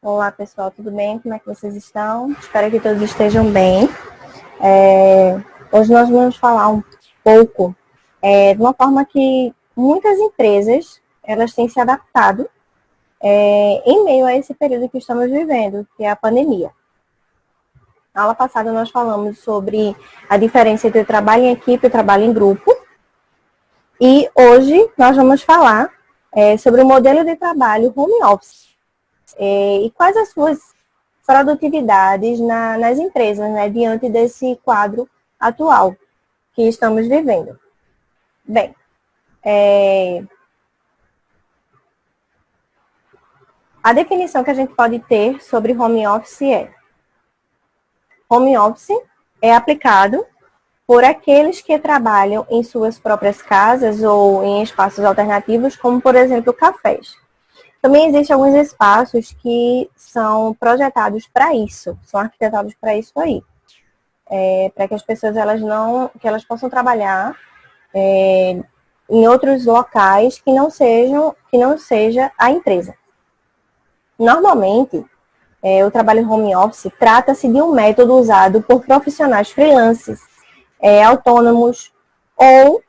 Olá, pessoal, tudo bem? Como é que vocês estão? Espero que todos estejam bem. Hoje nós vamos falar um pouco de uma forma que muitas empresas elas têm se adaptado em meio a esse período que estamos vivendo, que é a pandemia. Na aula passada nós falamos sobre a diferença entre o trabalho em equipe e o trabalho em grupo. E hoje nós vamos falar sobre o modelo de trabalho home office. E quais as suas produtividades nas empresas, né, diante desse quadro atual que estamos vivendo. Bem, a definição que a gente pode ter sobre home office home office é aplicado por aqueles que trabalham em suas próprias casas ou em espaços alternativos, como, por exemplo, cafés. Também existem alguns espaços que são projetados para isso, são arquitetados para isso aí. Para que as pessoas que elas possam trabalhar em outros locais que não seja a empresa. Normalmente, o trabalho home office trata-se de um método usado por profissionais freelances, autônomos ou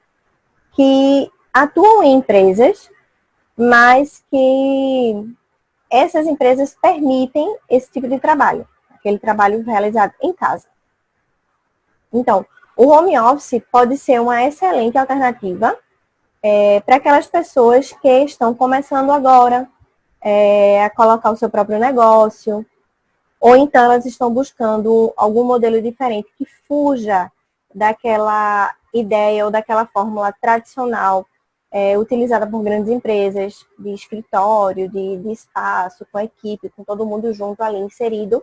que atuam em empresas, mas que essas empresas permitem esse tipo de trabalho, aquele trabalho realizado em casa. Então, o home office pode ser uma excelente alternativa para aquelas pessoas que estão começando agora a colocar o seu próprio negócio, ou então elas estão buscando algum modelo diferente que fuja daquela ideia ou daquela fórmula tradicional utilizada por grandes empresas de escritório, de espaço, com equipe, com todo mundo junto ali inserido,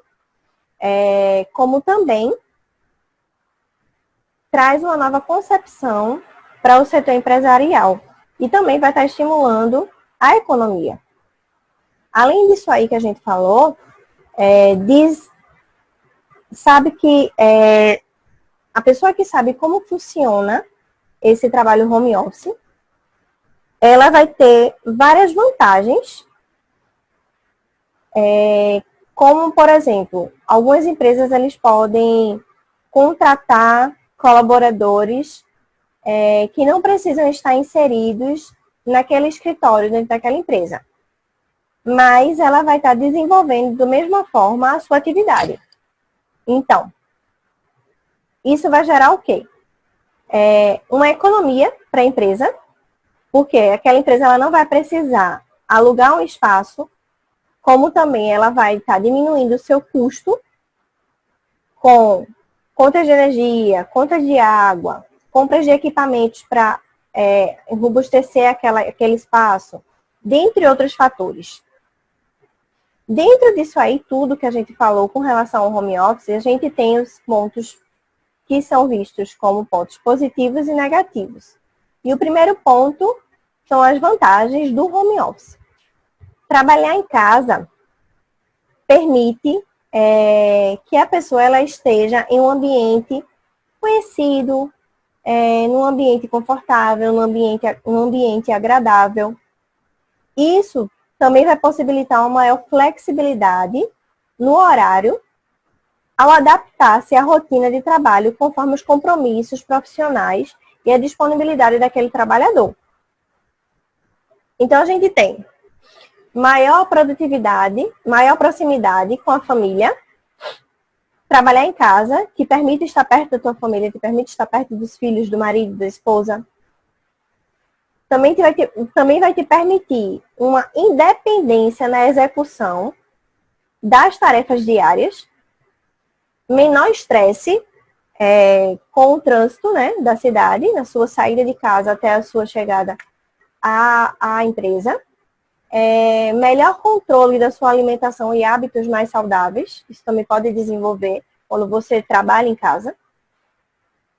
como também traz uma nova concepção para o setor empresarial e também vai estar estimulando a economia. Além disso aí que a gente falou, sabe que a pessoa que sabe como funciona esse trabalho home office, ela vai ter várias vantagens, como, por exemplo, algumas empresas eles podem contratar colaboradores que não precisam estar inseridos naquele escritório dentro daquela empresa, mas ela vai estar desenvolvendo da mesma forma a sua atividade. Então, isso vai gerar o quê? Uma economia para a empresa, porque aquela empresa ela não vai precisar alugar um espaço, como também ela vai estar diminuindo o seu custo com contas de energia, contas de água, compras de equipamentos para robustecer aquele espaço, dentre outros fatores. Dentro disso aí, tudo que a gente falou com relação ao home office, a gente tem os pontos que são vistos como pontos positivos e negativos. E o primeiro ponto são as vantagens do home office. Trabalhar em casa permite que a pessoa ela esteja em um ambiente conhecido, num ambiente confortável, num ambiente agradável. Isso também vai possibilitar uma maior flexibilidade no horário ao adaptar-se à rotina de trabalho conforme os compromissos profissionais e a disponibilidade daquele trabalhador. Então, a gente tem maior produtividade, maior proximidade com a família, trabalhar em casa, que permite estar perto da tua família, que permite estar perto dos filhos, do marido, da esposa. Também vai te permitir uma independência na execução das tarefas diárias, menor estresse com o trânsito, né, da cidade, na sua saída de casa até a sua chegada à empresa, melhor controle da sua alimentação e hábitos mais saudáveis, isso também pode desenvolver quando você trabalha em casa,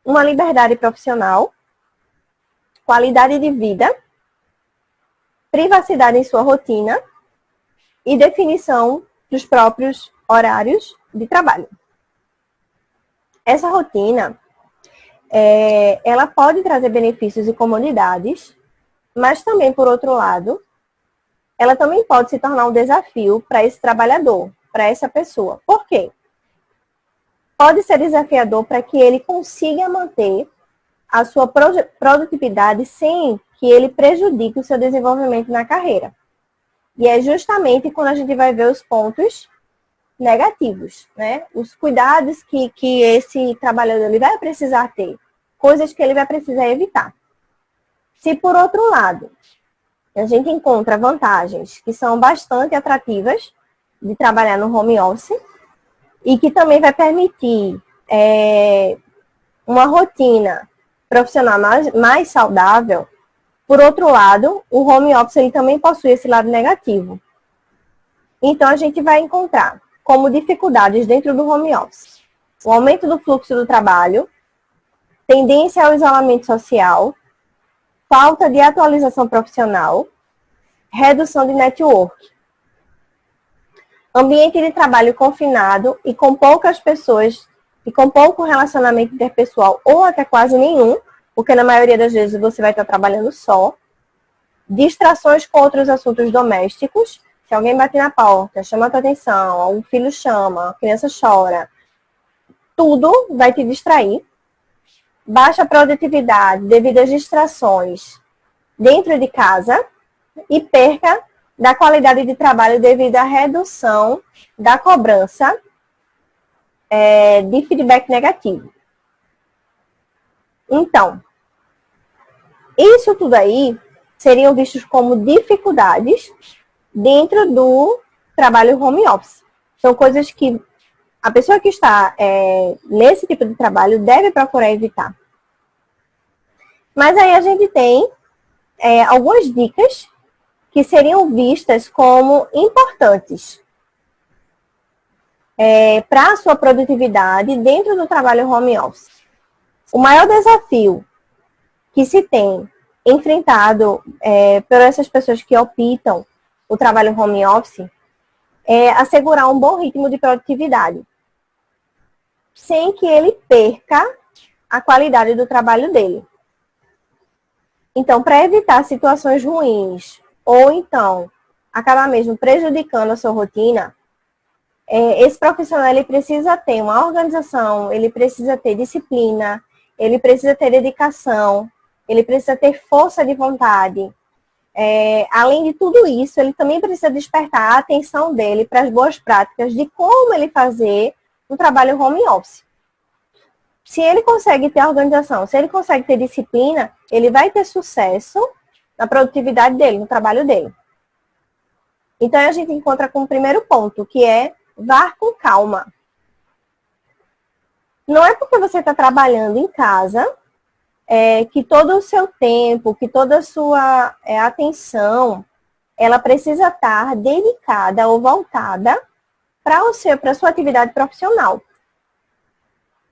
uma liberdade profissional, qualidade de vida, privacidade em sua rotina e definição dos próprios horários de trabalho. Essa rotina, ela pode trazer benefícios e comodidades, mas também, por outro lado, ela também pode se tornar um desafio para esse trabalhador, para essa pessoa. Por quê? Pode ser desafiador para que ele consiga manter a sua produtividade sem que ele prejudique o seu desenvolvimento na carreira. E é justamente quando a gente vai ver os pontos negativos, né? Os cuidados que esse trabalhador ele vai precisar ter, coisas que ele vai precisar evitar. Se, por outro lado, a gente encontra vantagens que são bastante atrativas de trabalhar no home office e que também vai permitir uma rotina profissional mais saudável, por outro lado, o home office ele também possui esse lado negativo. Então, a gente vai encontrar como dificuldades dentro do home office o aumento do fluxo do trabalho, tendência ao isolamento social, falta de atualização profissional, redução de network. Ambiente de trabalho confinado e com poucas pessoas e com pouco relacionamento interpessoal ou até quase nenhum, porque na maioria das vezes você vai estar trabalhando só. Distrações com outros assuntos domésticos. Se alguém bate na porta, chama a tua atenção, um filho chama, a criança chora, tudo vai te distrair. Baixa produtividade devido às distrações dentro de casa e perca da qualidade de trabalho devido à redução da cobrança de feedback negativo. Então, isso tudo aí seriam vistos como dificuldades dentro do trabalho home office. São coisas que a pessoa que está nesse tipo de trabalho deve procurar evitar. Mas aí a gente tem algumas dicas que seriam vistas como importantes para a sua produtividade dentro do trabalho home office. O maior desafio que se tem enfrentado por essas pessoas que optam o trabalho home office é assegurar um bom ritmo de produtividade, sem que ele perca a qualidade do trabalho dele. Então, para evitar situações ruins, ou então acabar mesmo prejudicando a sua rotina, esse profissional ele precisa ter uma organização, ele precisa ter disciplina, ele precisa ter dedicação, ele precisa ter força de vontade. Além de tudo isso, ele também precisa despertar a atenção dele para as boas práticas de como ele fazer um trabalho home office. Se ele consegue ter organização, se ele consegue ter disciplina, ele vai ter sucesso na produtividade dele, no trabalho dele. Então, a gente encontra com o primeiro ponto, que é vá com calma. Não é porque você está trabalhando em casa que todo o seu tempo, que toda a sua atenção, ela precisa estar dedicada ou voltada para a sua atividade profissional.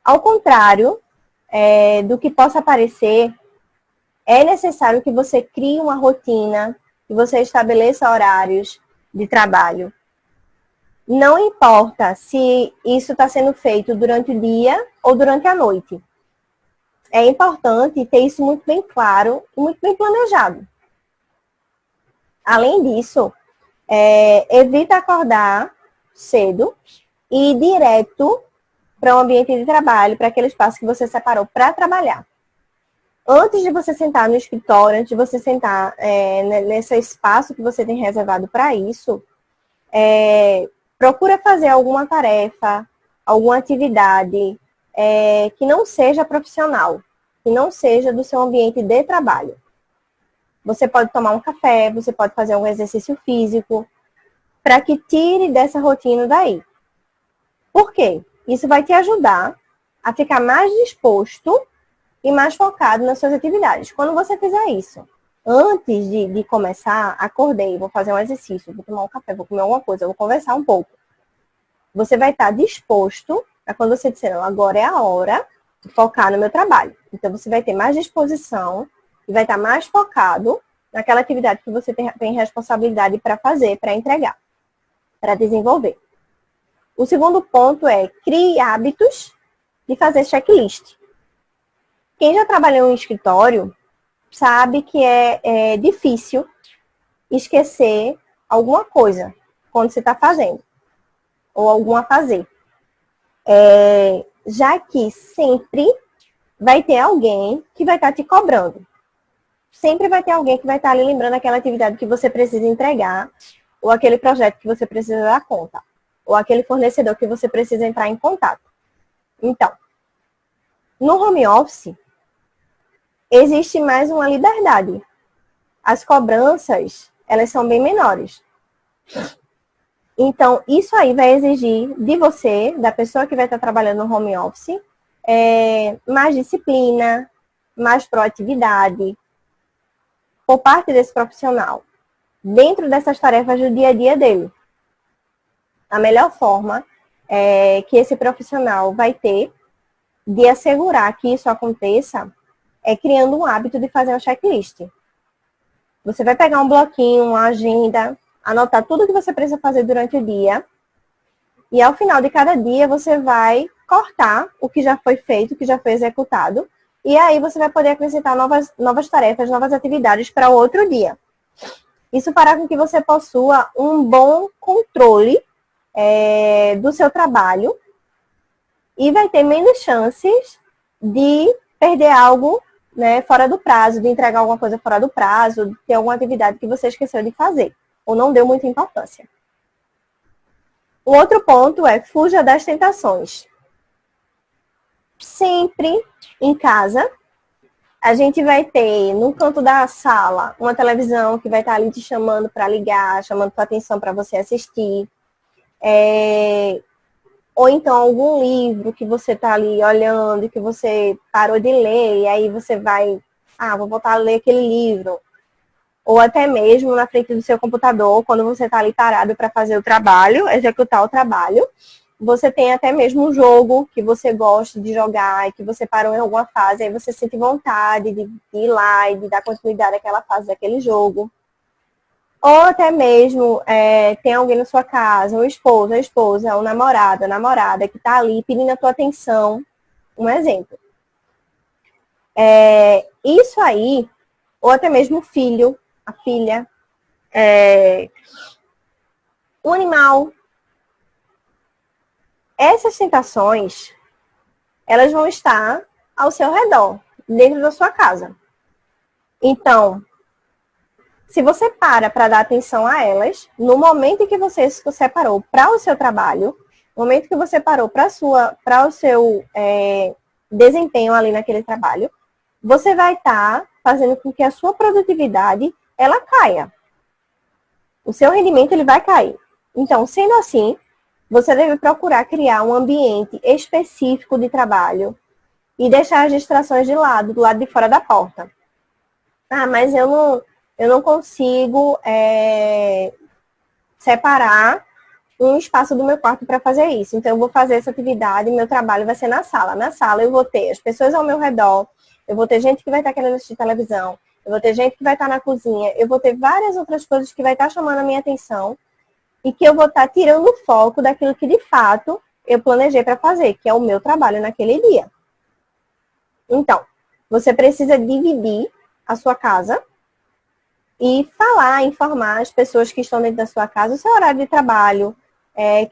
Ao contrário do que possa parecer, é necessário que você crie uma rotina, que você estabeleça horários de trabalho. Não importa se isso está sendo feito durante o dia ou durante a noite. É importante ter isso muito bem claro e muito bem planejado. Além disso, evita acordar cedo e ir direto para um ambiente de trabalho, para aquele espaço que você separou para trabalhar. Antes de você sentar no escritório, antes de você sentar nesse espaço que você tem reservado para isso, procura fazer alguma tarefa, alguma atividade que não seja profissional, que não seja do seu ambiente de trabalho. Você pode tomar um café, você pode fazer um exercício físico, para que tire dessa rotina daí. Por quê? Isso vai te ajudar a ficar mais disposto e mais focado nas suas atividades. Quando você fizer isso, Antes de começar, acordei, vou fazer um exercício, vou tomar um café, vou comer alguma coisa, vou conversar um pouco. Você vai estar disposto a quando você disser, não, agora é a hora de focar no meu trabalho. Então, você vai ter mais disposição e vai estar mais focado naquela atividade que você tem responsabilidade para fazer, para entregar, para desenvolver. O segundo ponto é crie hábitos de fazer checklist. Quem já trabalhou em escritório sabe que é difícil esquecer alguma coisa quando você está fazendo, ou algum a fazer. Já que sempre vai ter alguém que vai estar te cobrando. Sempre vai ter alguém que vai estar ali lembrando aquela atividade que você precisa entregar, ou aquele projeto que você precisa dar conta, ou aquele fornecedor que você precisa entrar em contato. Então, no home office, existe mais uma liberdade. As cobranças, elas são bem menores. Então, isso aí vai exigir de você, da pessoa que vai estar trabalhando no home office, mais disciplina, mais proatividade por parte desse profissional, dentro dessas tarefas do dia a dia dele. A melhor forma que esse profissional vai ter de assegurar que isso aconteça é criando um hábito de fazer uma checklist. Você vai pegar um bloquinho, uma agenda, anotar tudo que você precisa fazer durante o dia. E ao final de cada dia, você vai cortar o que já foi feito, o que já foi executado. E aí você vai poder acrescentar novas tarefas, novas atividades para o outro dia. Isso fará com que você possua um bom controle do seu trabalho e vai ter menos chances de perder algo, né, fora do prazo, de entregar alguma coisa fora do prazo, de ter alguma atividade que você esqueceu de fazer ou não deu muita importância. O outro ponto é fuja das tentações. Sempre em casa, a gente vai ter no canto da sala uma televisão que vai estar ali te chamando para ligar, chamando tua atenção para você assistir. Ou então algum livro que você está ali olhando, que você parou de ler, e aí você vai, vou voltar a ler aquele livro. Ou até mesmo na frente do seu computador, quando você está ali parado para fazer o trabalho, executar o trabalho. Você tem até mesmo um jogo que você gosta de jogar e que você parou em alguma fase, aí você sente vontade de ir lá e de dar continuidade àquela fase daquele jogo. Ou até mesmo tem alguém na sua casa, um esposo, a esposa, um namorado, a namorada, que está ali pedindo a tua atenção. Um exemplo. Isso aí, ou até mesmo o filho, a filha, o animal. Essas tentações, elas vão estar ao seu redor, dentro da sua casa. Então, se você para dar atenção a elas, no momento em que você se separou para o seu trabalho, no momento que você parou para o seu desempenho ali naquele trabalho, você vai estar fazendo com que a sua produtividade, ela caia. O seu rendimento, ele vai cair. Então, sendo assim, você deve procurar criar um ambiente específico de trabalho e deixar as distrações de lado, do lado de fora da porta. Mas eu não consigo separar um espaço do meu quarto para fazer isso. Então, eu vou fazer essa atividade, meu trabalho vai ser na sala. Na sala, eu vou ter as pessoas ao meu redor, eu vou ter gente que vai estar querendo assistir televisão, eu vou ter gente que vai estar na cozinha, eu vou ter várias outras coisas que vai estar chamando a minha atenção e que eu vou estar tirando o foco daquilo que, de fato, eu planejei para fazer, que é o meu trabalho naquele dia. Então, você precisa dividir a sua casa e informar as pessoas que estão dentro da sua casa o seu horário de trabalho,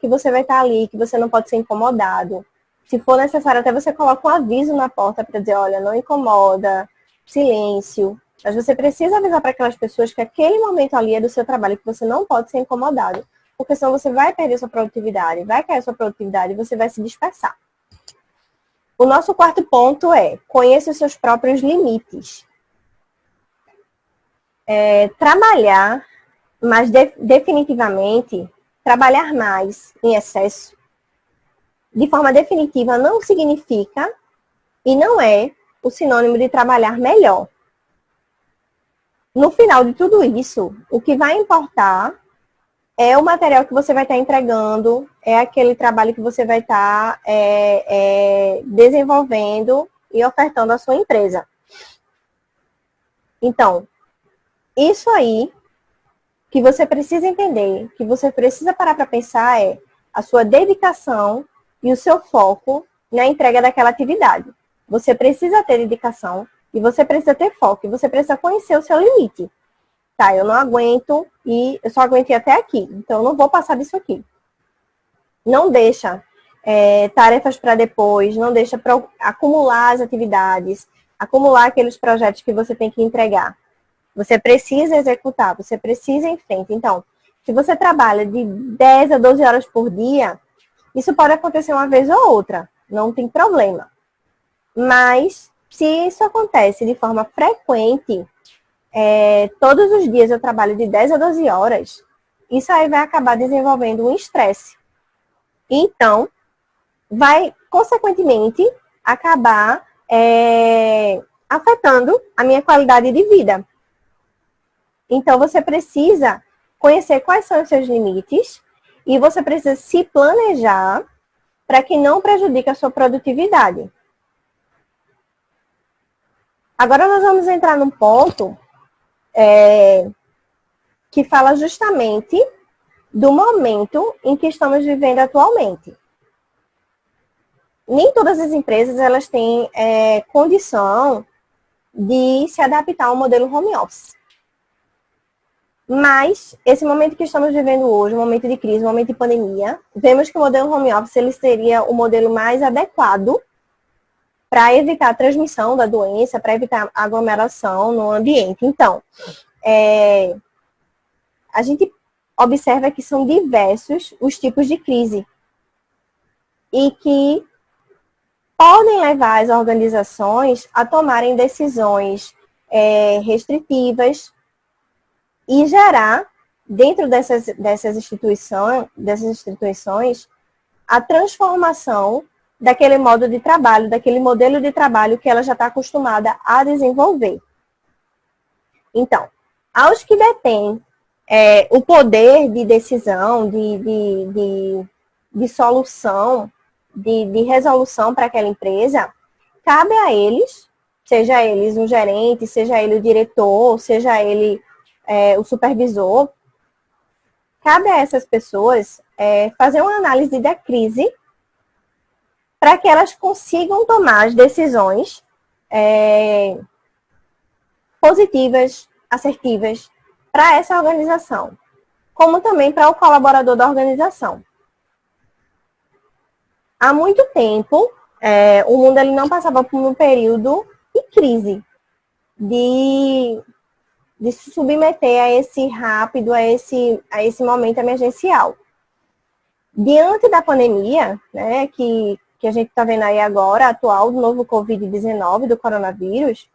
que você vai estar ali, que você não pode ser incomodado. Se for necessário, até você coloca um aviso na porta para dizer, olha, não incomoda, silêncio. Mas você precisa avisar para aquelas pessoas que aquele momento ali é do seu trabalho, que você não pode ser incomodado. Porque senão você vai perder sua produtividade, vai cair sua produtividade e você vai se dispersar. O nosso quarto ponto é, conheça os seus próprios limites. Trabalhar, mas definitivamente, trabalhar mais em excesso, de forma definitiva, não significa e não é o sinônimo de trabalhar melhor. No final de tudo isso, o que vai importar é o material que você vai estar entregando, é aquele trabalho que você vai estar desenvolvendo e ofertando à sua empresa. Então, isso aí que você precisa entender, que você precisa parar para pensar é a sua dedicação e o seu foco na entrega daquela atividade. Você precisa ter dedicação e você precisa ter foco, e você precisa conhecer o seu limite. Tá, eu não aguento e eu só aguentei até aqui, então eu não vou passar disso aqui. Não deixa tarefas para depois, não deixa para acumular as atividades, acumular aqueles projetos que você tem que entregar. Você precisa executar, você precisa ir em frente. Então, se você trabalha de 10 a 12 horas por dia, isso pode acontecer uma vez ou outra, não tem problema. Mas, se isso acontece de forma frequente, todos os dias eu trabalho de 10 a 12 horas, isso aí vai acabar desenvolvendo um estresse. Então, vai, consequentemente, acabar afetando a minha qualidade de vida. Então, você precisa conhecer quais são os seus limites e você precisa se planejar para que não prejudique a sua produtividade. Agora, nós vamos entrar num ponto que fala justamente do momento em que estamos vivendo atualmente. Nem todas as empresas elas têm condição de se adaptar ao modelo home office. Mas, esse momento que estamos vivendo hoje, um momento de crise, um momento de pandemia, vemos que o modelo home office ele seria o modelo mais adequado para evitar a transmissão da doença, para evitar aglomeração no ambiente. Então, a gente observa que são diversos os tipos de crise e que podem levar as organizações a tomarem decisões restritivas e gerar, dentro dessas instituições, a transformação daquele modo de trabalho, daquele modelo de trabalho que ela já está acostumada a desenvolver. Então, aos que detêm o poder de decisão, de solução, de resolução para aquela empresa, cabe a eles, seja eles um gerente, seja ele o diretor, seja ele o supervisor, cabe a essas pessoas fazer uma análise da crise para que elas consigam tomar as decisões positivas, assertivas para essa organização, como também para o colaborador da organização. Há muito tempo, o mundo ele não passava por um período de crise, de se submeter a esse rápido, a esse momento emergencial. Diante da pandemia, né, que a gente está vendo aí agora, atual, do novo Covid-19, do coronavírus,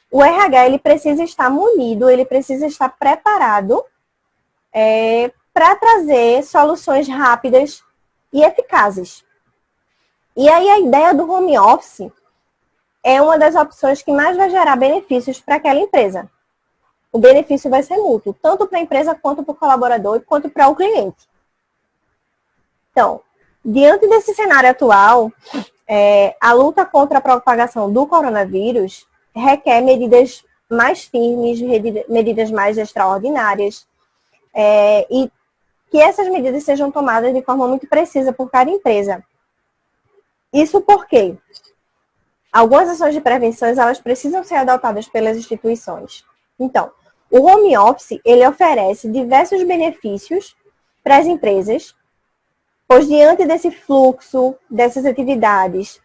o RH ele precisa estar munido, ele precisa estar preparado para trazer soluções rápidas e eficazes. E aí a ideia do home office é uma das opções que mais vai gerar benefícios para aquela empresa. O benefício vai ser mútuo, tanto para a empresa, quanto para o colaborador, quanto para o cliente. Então, diante desse cenário atual, a luta contra a propagação do coronavírus requer medidas mais firmes, medidas mais extraordinárias, e que essas medidas sejam tomadas de forma muito precisa por cada empresa. Isso porque algumas ações de prevenção elas precisam ser adotadas pelas instituições. Então, o home office, ele oferece diversos benefícios para as empresas, pois diante desse fluxo, dessas atividades,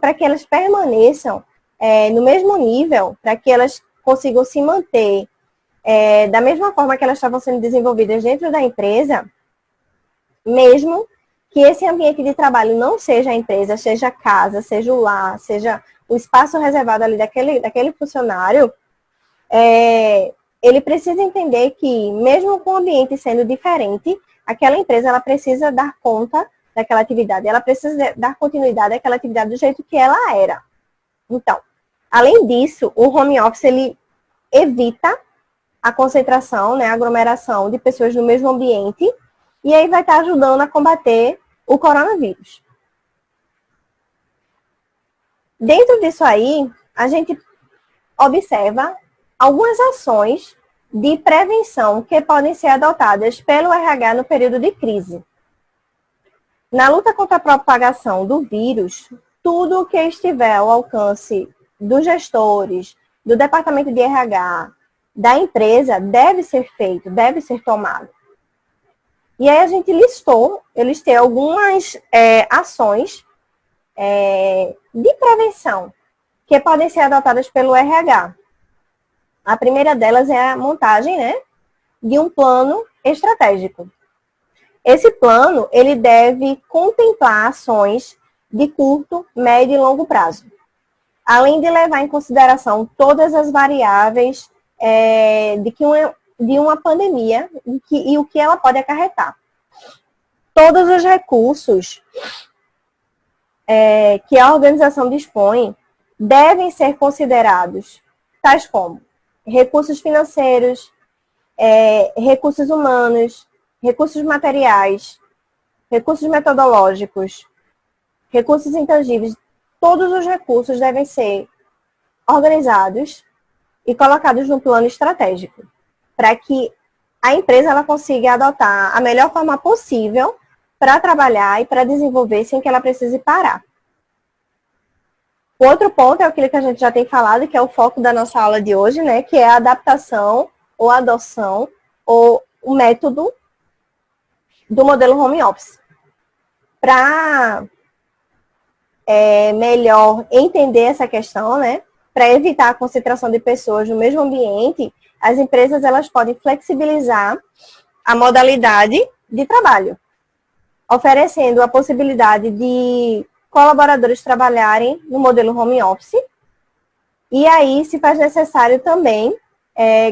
para que elas permaneçam no mesmo nível, para que elas consigam se manter da mesma forma que elas estavam sendo desenvolvidas dentro da empresa, mesmo que esse ambiente de trabalho não seja a empresa, seja a casa, seja o lar, seja o espaço reservado ali daquele funcionário, ele precisa entender que, mesmo com o ambiente sendo diferente, aquela empresa ela precisa dar conta daquela atividade, ela precisa dar continuidade àquela atividade do jeito que ela era. Então, Além disso, o home office ele evita a concentração, né, a aglomeração de pessoas no mesmo ambiente, e aí vai estar ajudando a combater o coronavírus. Dentro disso aí, a gente observa algumas ações de prevenção que podem ser adotadas pelo RH no período de crise. Na luta contra a propagação do vírus, tudo o que estiver ao alcance dos gestores, do departamento de RH, da empresa, deve ser feito, deve ser tomado. E aí a gente eu listei algumas ações de prevenção que podem ser adotadas pelo RH. A primeira delas é a montagem, né, de um plano estratégico. Esse plano, ele deve contemplar ações de curto, médio e longo prazo, além de levar em consideração todas as variáveis de uma pandemia e o que ela pode acarretar. Todos os recursos que a organização dispõe devem ser considerados, tais como recursos financeiros, recursos humanos, recursos materiais, recursos metodológicos, recursos intangíveis. Todos os recursos devem ser organizados e colocados no plano estratégico, para que a empresa ela consiga adotar a melhor forma possível para trabalhar e para desenvolver sem que ela precise parar. O outro ponto é aquilo que a gente já tem falado, que é o foco da nossa aula de hoje, né, que é a adaptação ou adoção ou o método do modelo home office. Para melhor entender essa questão, né, para evitar a concentração de pessoas no mesmo ambiente, as empresas elas podem flexibilizar a modalidade de trabalho, oferecendo a possibilidade de colaboradores trabalharem no modelo home office, e aí se faz necessário também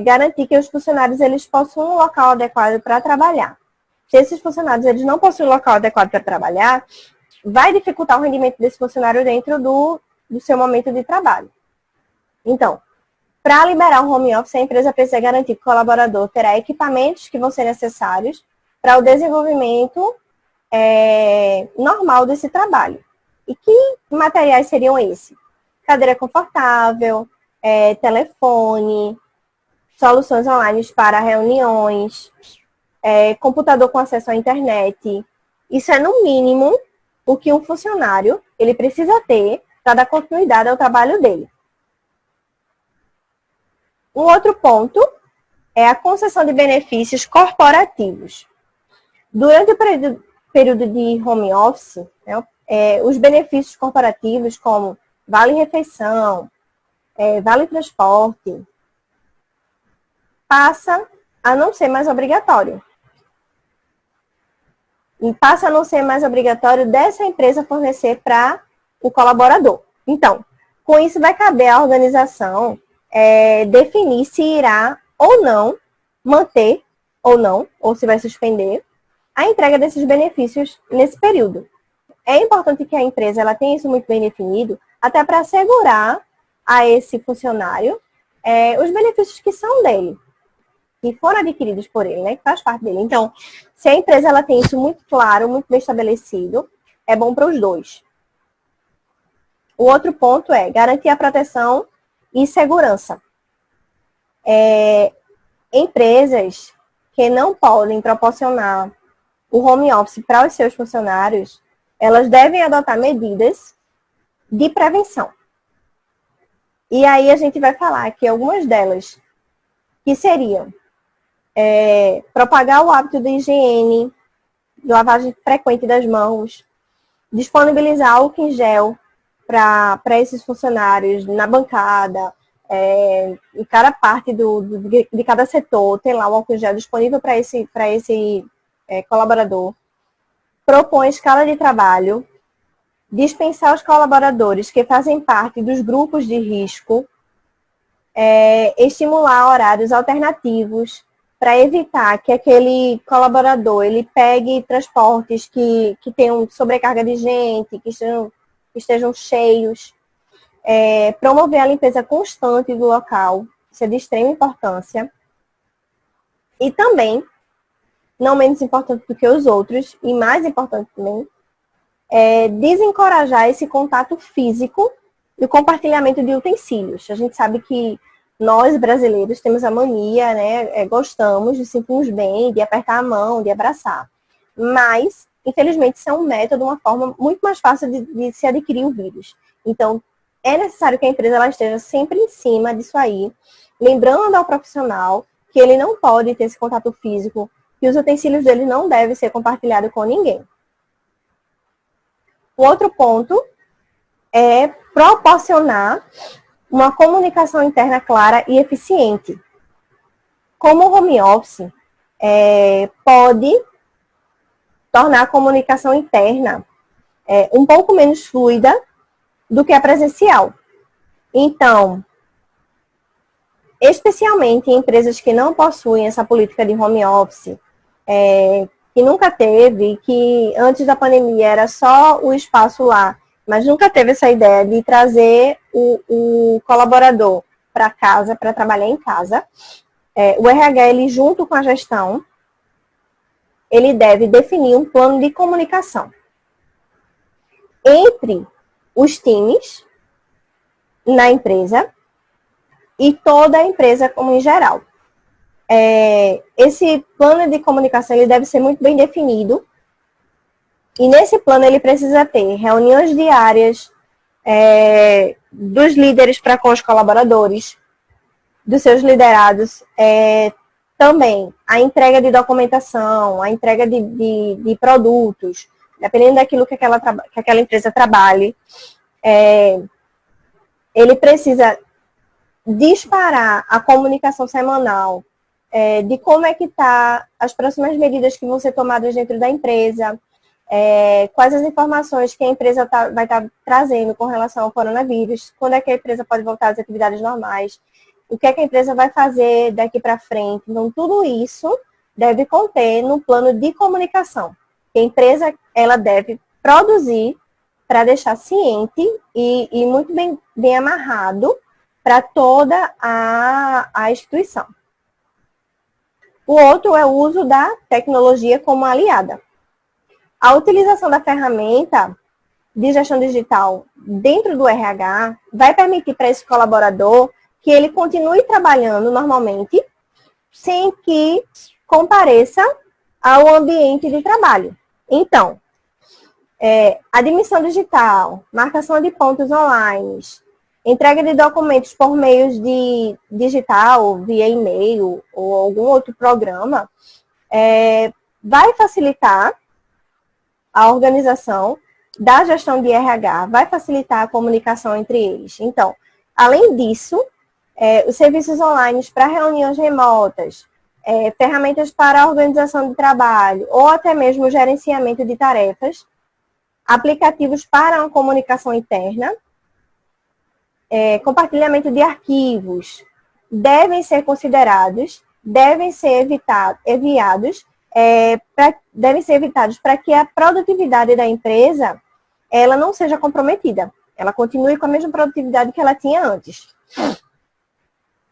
garantir que os funcionários eles possuam um local adequado para trabalhar. Se esses funcionários eles não possuem um local adequado para trabalhar, vai dificultar o rendimento desse funcionário dentro do seu momento de trabalho. Então, para liberar o home office, a empresa precisa garantir que o colaborador terá equipamentos que vão ser necessários para o desenvolvimento normal desse trabalho. E que materiais seriam esses? Cadeira confortável, telefone, soluções online para reuniões, computador com acesso à internet. Isso é, no mínimo, o que um funcionário ele precisa ter para dar continuidade ao trabalho dele. Um outro ponto é a concessão de benefícios corporativos. Durante o período de home office, né, os benefícios corporativos como vale-refeição, vale-transporte, passa a não ser mais obrigatório. E passa a não ser mais obrigatório dessa empresa fornecer para o colaborador. Então, com isso vai caber à organização definir se irá ou não manter ou não, ou se vai suspender, a entrega desses benefícios nesse período. É importante que a empresa ela tenha isso muito bem definido, até para assegurar a esse funcionário os benefícios que são dele, que foram adquiridos por ele, né, que faz parte dele. Então, se a empresa ela tem isso muito claro, muito bem estabelecido, é bom para os dois. O outro ponto é garantir a proteção e segurança. Empresas que não podem proporcionar o home office para os seus funcionários, elas devem adotar medidas de prevenção. E aí a gente vai falar aqui algumas delas, que seriam propagar o hábito de higiene, de lavagem frequente das mãos, disponibilizar álcool em gel para esses funcionários na bancada, em cada parte de cada setor, tem lá um álcool em gel disponível para esse colaborador. Propõe escala de trabalho, dispensar os colaboradores que fazem parte dos grupos de risco, estimular horários alternativos para evitar que aquele colaborador ele pegue transportes que tenham sobrecarga de gente, que estejam cheios. promover a limpeza constante do local, isso é de extrema importância. E também, não menos importante do que os outros, e mais importante também, desencorajar esse contato físico e o compartilhamento de utensílios. A gente sabe que nós, brasileiros, temos a mania, né, gostamos de sentirmos bem, de apertar a mão, de abraçar. Mas, infelizmente, isso é um método, uma forma muito mais fácil de se adquirir o vírus. Então, é necessário que a empresa ela esteja sempre em cima disso aí, lembrando ao profissional que ele não pode ter esse contato físico, que os utensílios dele não devem ser compartilhados com ninguém. O outro ponto é proporcionar uma comunicação interna clara e eficiente. Como o home office pode tornar a comunicação interna um pouco menos fluida do que a presencial. Então, especialmente em empresas que não possuem essa política de home office, que nunca teve, que antes da pandemia era só o espaço lá, mas nunca teve essa ideia de trazer o colaborador para casa, para trabalhar em casa. O RH, ele, junto com a gestão, ele deve definir um plano de comunicação entre os times na empresa e toda a empresa como em geral. Esse plano de comunicação ele deve ser muito bem definido e nesse plano ele precisa ter reuniões diárias dos líderes para com os colaboradores, dos seus liderados, também a entrega de documentação, a entrega de produtos, dependendo daquilo que aquela empresa trabalhe, ele precisa disparar a comunicação semanal de como é que está as próximas medidas que vão ser tomadas dentro da empresa, quais as informações que a empresa vai estar trazendo com relação ao coronavírus, quando é que a empresa pode voltar às atividades normais, o que é que a empresa vai fazer daqui para frente. Então, tudo isso deve conter no plano de comunicação. A empresa ela deve produzir para deixar ciente e muito bem amarrado para toda a instituição. O outro é o uso da tecnologia como aliada. A utilização da ferramenta de gestão digital dentro do RH vai permitir para esse colaborador que ele continue trabalhando normalmente, sem que compareça ao ambiente de trabalho. Então, admissão digital, marcação de pontos online, entrega de documentos por meios de digital, via e-mail ou algum outro programa, vai facilitar a organização da gestão de RH, vai facilitar a comunicação entre eles. Então, além disso, os serviços online para reuniões remotas, ferramentas para a organização de trabalho ou até mesmo o gerenciamento de tarefas, aplicativos para uma comunicação interna, compartilhamento de arquivos, devem ser considerados, devem ser evitados para que a produtividade da empresa ela não seja comprometida. Ela continue com a mesma produtividade que ela tinha antes.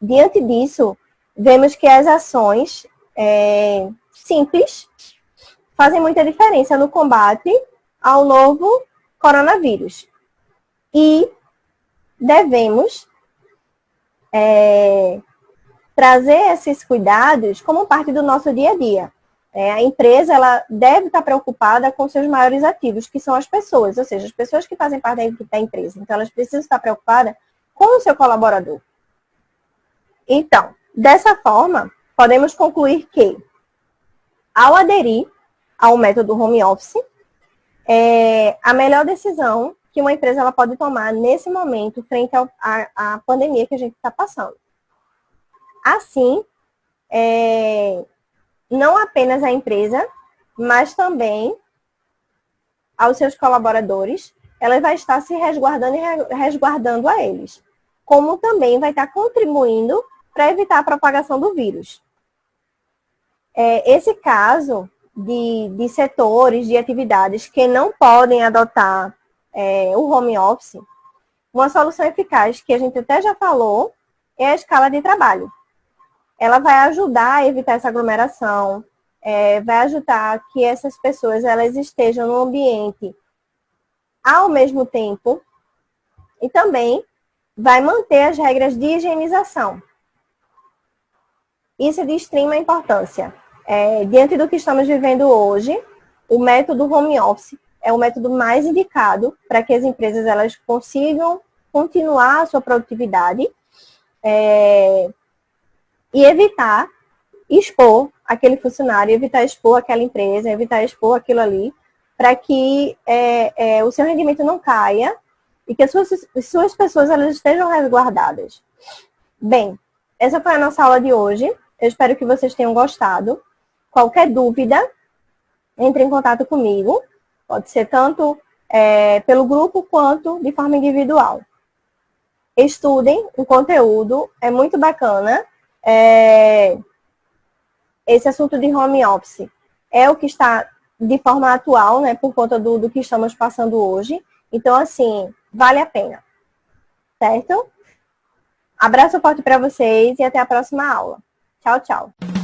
Diante disso, vemos que as ações simples fazem muita diferença no combate ao novo coronavírus. E devemos trazer esses cuidados como parte do nosso dia a dia. A empresa ela deve estar preocupada com seus maiores ativos, que são as pessoas, ou seja, as pessoas que fazem parte da empresa. Então, elas precisam estar preocupadas com o seu colaborador. Então, dessa forma, podemos concluir que, ao aderir ao método home office, a melhor decisão que uma empresa ela pode tomar nesse momento frente à pandemia que a gente está passando. Assim, não apenas a empresa, mas também aos seus colaboradores, ela vai estar se resguardando e resguardando a eles, como também vai estar contribuindo para evitar a propagação do vírus. Esse caso de setores, de atividades que não podem adotar o home office, Uma solução eficaz, que a gente até já falou, é a escala de trabalho. Ela vai ajudar a evitar essa aglomeração, vai ajudar que essas pessoas elas estejam no ambiente ao mesmo tempo e também vai manter as regras de higienização. Isso é de extrema importância. Diante do que estamos vivendo hoje, o método home office é o método mais indicado para que as empresas elas consigam continuar a sua produtividade e evitar expor aquele funcionário, evitar expor aquela empresa, evitar expor aquilo ali, para que o seu rendimento não caia e que as suas pessoas elas estejam resguardadas. Bem, essa foi a nossa aula de hoje. Eu espero que vocês tenham gostado. Qualquer dúvida, entre em contato comigo. Pode ser tanto pelo grupo quanto de forma individual. Estudem o conteúdo, é muito bacana. Esse assunto de home office é o que está de forma atual, né, por conta do que estamos passando hoje. Então, assim, vale a pena. Certo? Abraço forte para vocês e até a próxima aula. Tchau, tchau.